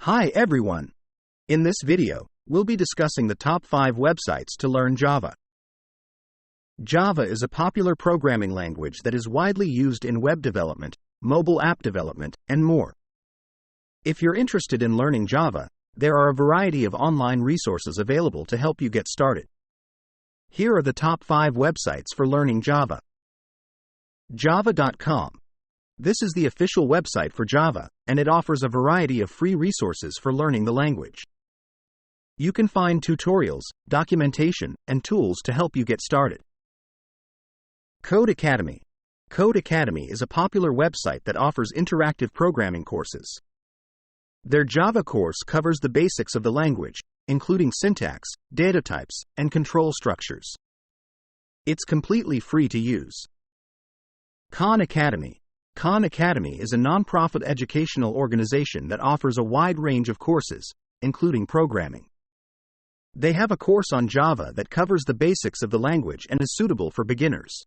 Hi everyone! In this video, we'll be discussing the top 5 websites to learn Java. Java is a popular programming language that is widely used in web development, mobile app development, and more. If you're interested in learning Java, there are a variety of online resources available to help you get started. Here are the top 5 websites for learning Java. Java.com. This is the official website for Java, and it offers a variety of free resources for learning the language. You can find tutorials, documentation, and tools to help you get started. Codecademy. Codecademy is a popular website that offers interactive programming courses. Their Java course covers the basics of the language, including syntax, data types, and control structures. It's completely free to use. Khan Academy. Khan Academy is a non-profit educational organization that offers a wide range of courses, including programming. They have a course on Java that covers the basics of the language and is suitable for beginners.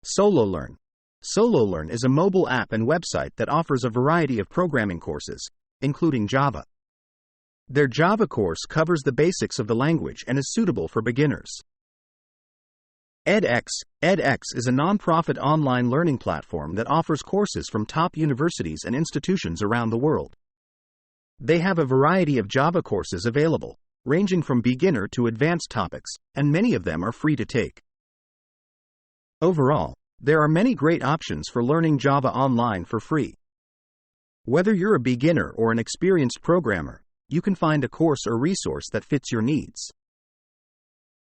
SoloLearn. SoloLearn is a mobile app and website that offers a variety of programming courses, including Java. Their Java course covers the basics of the language and is suitable for beginners. edX. edX is a non-profit online learning platform that offers courses from top universities and institutions around the world. They have a variety of Java courses available, ranging from beginner to advanced topics, and many of them are free to take. Overall, there are many great options for learning Java online for free. Whether you're a beginner or an experienced programmer, you can find a course or resource that fits your needs.